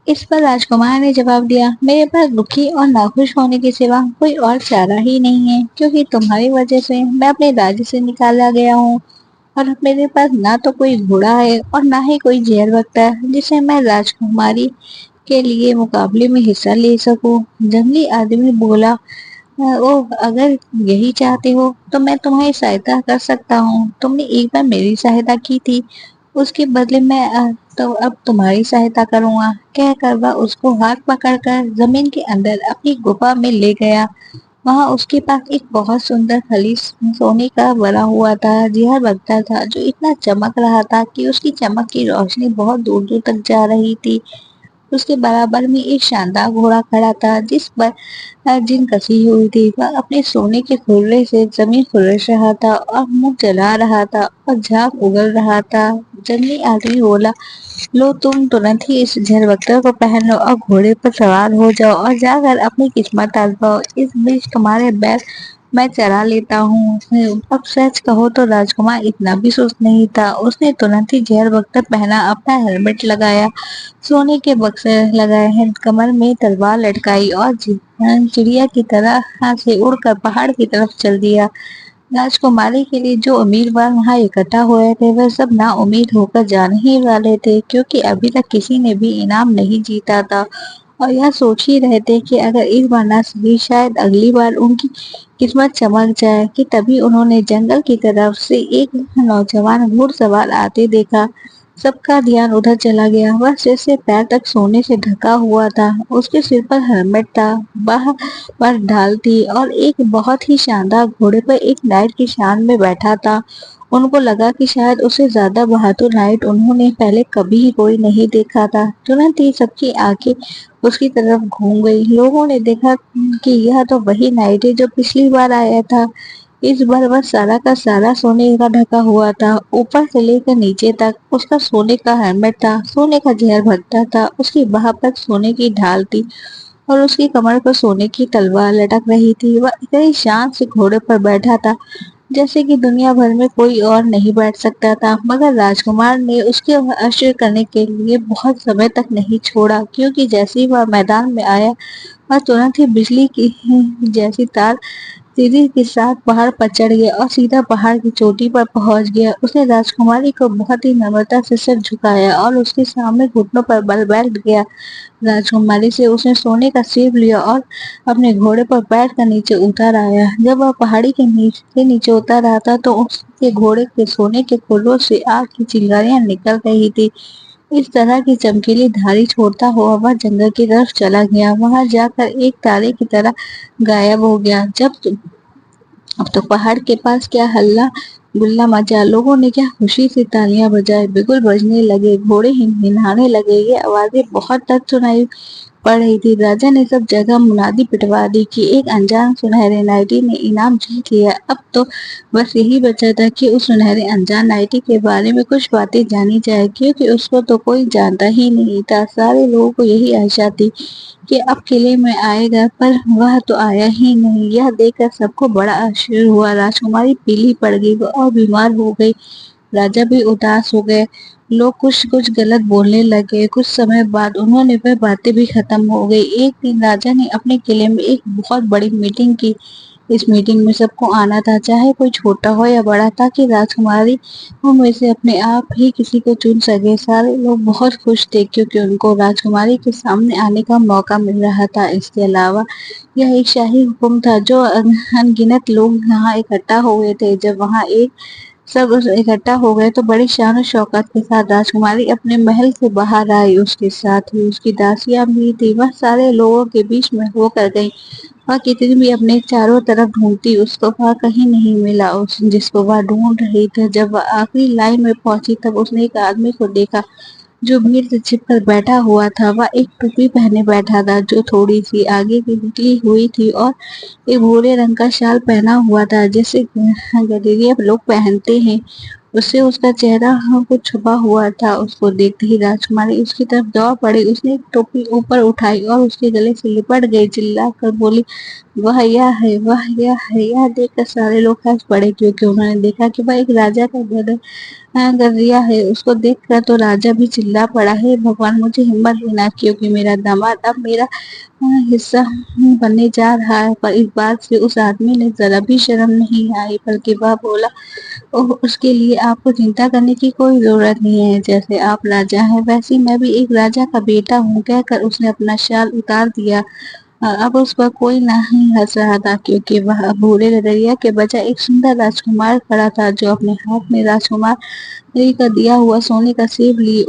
इस पर राजकुमार ने जवाब दिया, मेरे पास दुखी और नाखुश होने के सिवा कोई और चारा ही नहीं है, क्योंकि तुम्हारी वजह से मैं अपने राज्य से निकाला गया हूँ। और अब मेरे पास ना तो कोई घोड़ा है और ना ही कोई जेल बकता है जिसे मैं राजकुमारी के लिए मुकाबले में हिस्सा ले सकूं। जंगली आदमी बोला, ओह, अगर यही चाहते हो तो मैं तुम्हारी सहायता कर सकता हूँ। तुमने एक बार मेरी सहायता की थी, उसके बदले मैं तो अब तुम्हारी सहायता करूंगा। कहकर वह उसको हाथ पकड़कर जमीन के अंदर अपनी गुफा में ले गया। वहां उसके पास एक बहुत सुंदर खली सोने का बना हुआ था, जिहर बगता था, जो इतना चमक रहा था कि उसकी चमक की रोशनी बहुत दूर दूर तक जा रही थी। उसके बराबर में एक शानदार घोड़ा खड़ा था, जिस पर जिन कसी हुई थी। वह अपने सोने के खुरले से जमीन खुरच रहा था और मुंह चला रहा था और झाग उगल रहा था। जंगली आदमी बोला, लो, तुम तुरंत ही इस झरबख्तर को पहन लो और घोड़े पर सवार हो जाओ और जाकर अपनी किस्मत आजमाओ। इस बीच तुम्हारे बैल मैं चरा लेता हूँ। अब सच कहो तो राजकुमार इतना भी सुस्त नहीं था। उसने तुरंत ही झरबख्तर पहना, अपना हेलमेट लगाया, सोने के बक्से लगाए हैं, कमर में तलवार लटकाई और चिड़िया की तरह हाथ से उड़कर पहाड़ की तरफ चल दिया। राजकुमारी के लिए जो उम्मीदवार वहां इकट्ठा हुए थे, वह सब ना उम्मीद होकर जाने ही वाले थे, क्योंकि अभी तक किसी ने भी इनाम नहीं जीता था। और यह सोच ही रहे थे कि अगर इस बार ना सही, शायद अगली बार उनकी किस्मत चमक जाए कि तभी उन्होंने जंगल की तरफ से एक नौजवान घुड़सवार आते देखा। सबका ध्यान उधर चला गया। वह सिर से पैर तक सोने से ढका हुआ था। उसके सिर पर हेलमेट था, बाह पर ढाल थी और एक बहुत ही शानदार घोड़े पर एक नाइट की शान में बैठा था। उनको लगा कि शायद उससे ज्यादा बहादुर नाइट उन्होंने पहले कभी ही कोई नहीं देखा था। तुरंत ही सबकी आंखें उसकी तरफ घूम गई। लोगों ने देखा कि यह तो वही नाइट है जो पिछली बार आया था। इस बार वह सारा का सारा सोने का ढका हुआ था, ऊपर से लेकर नीचे तक। उसका सोने का हेलमेट था, सोने का जहर भट्टा था, उसकी बाह पर सोने की ढाल थी और उसकी कमर पर सोने की तलवार लटक रही थी। वह इतनी शान से घोड़े पर बैठा था जैसे कि दुनिया भर में कोई और नहीं बैठ सकता था। मगर राजकुमार ने उसके आश्चर्य करने के लिए बहुत समय तक नहीं छोड़ा, क्योंकि जैसे ही वह मैदान में आया, वह तुरंत ही बिजली की जैसी तार तेजी के साथ पहाड़ पर चढ़ गया और सीधा पहाड़ की चोटी पर पहुंच गया। उसने राजकुमारी को बहुत ही नम्रता से सिर झुकाया और उसके सामने घुटनों पर बल बैठ गया। राजकुमारी से उसने सोने का सेब लिया और अपने घोड़े पर बैठ कर नीचे उतर आया। जब वह पहाड़ी के नीचे उतर रहा था तो उसके घोड़े के सोने के खुरों से आग की चिंगारियां निकल रही थी। इस तरह की चमकीली धारी छोड़ता हुआ वह जंगल की तरफ चला गया। वहां जाकर एक तारे की तरह गायब हो गया। अब तो पहाड़ के पास क्या हल्ला गुल्ला मचा। लोगों ने क्या खुशी से तालियां बजाई, बिगुल बजने लगे, घोड़े हिनहिनाने लगे। ये आवाजें बहुत तक सुनाई पड़ रही थी। राजा ने सब जगह मुनादी पिटवा दी कि एक अनजान सुनहरे नाइटी ने इनाम जीत लिया। अब तो बस यही बचा था कि उस सुनहरे अनजान नाइटी के बारे में कुछ बातें जानी जाए, क्योंकि उसको तो कोई जानता ही नहीं था। सारे लोगों को यही आशा थी कि अब किले में आएगा, पर वह तो आया ही नहीं। यह देखकर सबको बड़ा आश्चर्य हुआ। राजकुमारी पीली पड़ गई और बीमार हो गई। राजा भी उदास हो गए। लोग कुछ कुछ गलत बोलने लगे। कुछ समय बाद उन्होंने वह बातें भी खत्म हो गई। एक दिन राजा ने अपने किले में एक बहुत बड़ी मीटिंग की। इस मीटिंग में सबको आना था, चाहे कोई छोटा हो या बड़ा, ताकि राजकुमारी उनमें से अपने आप ही किसी को चुन सके। सारे लोग बहुत खुश थे, क्योंकि उनको राजकुमारी के सामने आने का मौका मिल रहा था। इसके अलावा यह एक शाही हुक्म था, जो अनगिनत लोग यहाँ इकट्ठा हुए थे। जब वहाँ एक सब इकट्ठा हो गए तो बड़ी शान और शौकत के साथ राजकुमारी अपने महल से बाहर आई। उसके साथ ही उसकी दासियां भी थी। वह सारे लोगों के बीच में होकर गई। वह कितनी भी अपने चारों तरफ ढूंढती, उसको वह कहीं नहीं मिला उस जिसको वह ढूंढ रही थी। जब वह आखिरी लाइन में पहुंची, तब उसने एक आदमी को देखा जो भीड़ से छिपकर बैठा हुआ था। वह एक टोपी पहने बैठा था, जो थोड़ी सी आगे की निकली हुई थी, और एक भूरे रंग का शाल पहना हुआ था, जैसे गठरिया लोग पहनते हैं। उससे उसका चेहरा कुछ छुपा हुआ था। उसको देखते ही राजकुमारी उसकी तरफ दौड़ पड़ी। उसने एक टोपी ऊपर उठाई और उसके गले से लिपट गई, चिल्ला कर बोली, वाह है। यह देखकर सारे लोग हंस पड़े क्योंकि उन्होंने देखा कि वह एक राजा का गरिया है। उसको देखकर तो राजा भी चिल्ला पड़ा, है भगवान मुझे हिम्मत देना क्योंकि मेरा दामाद अब मेरा हिस्सा बनने जा रहा है। पर इस बात से उस आदमी ने जरा भी शर्म नहीं आई, बल्कि वह बोला, ओह उसके लिए आपको चिंता करने की कोई जरूरत नहीं है। जैसे आप राजा हैं वैसे मैं भी एक राजा का बेटा हूँ, कहकर उसने अपना शाल उतार दिया। अब उस पर कोई नहीं हंस रहा था क्योंकि वह भूरे लड़ैया के बजाय एक सुंदर राजकुमार खड़ा था जो अपने हाथ में राजकुमार का दिया हुआ सोने का सेब लिए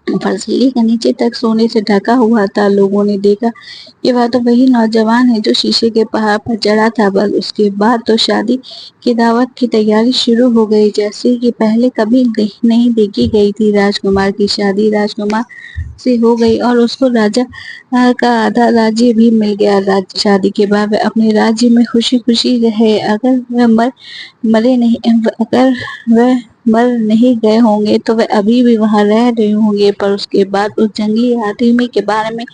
ऊपर सीढ़ी के नीचे तक सोने से ढका हुआ था। लोगों ने देखा कि वह तो वही नौजवान है जो शीशे के पहाड़ पर चढ़ा था। बस उसके बाद तो शादी की दावत की तैयारी शुरू हो गई, जैसे कि पहले कभी नहीं देखी गई थी। राजकुमार की शादी राजकुमार से हो गई और उसको राजा का आधा राज्य भी मिल गया। शादी के बाद वह अपने राज्य में खुशी खुशी रहे। अगर वह मर नहीं गए होंगे तो वह अभी भी वहां रह रहे होंगे। पर उसके बाद उस जंगली आदमी के बारे में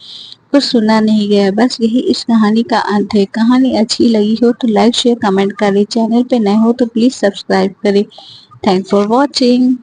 कुछ सुना नहीं गया। बस यही इस कहानी का अंत है। कहानी अच्छी लगी हो तो लाइक शेयर कमेंट करें, चैनल पे नए हो तो प्लीज सब्सक्राइब करें। Thanks for watching.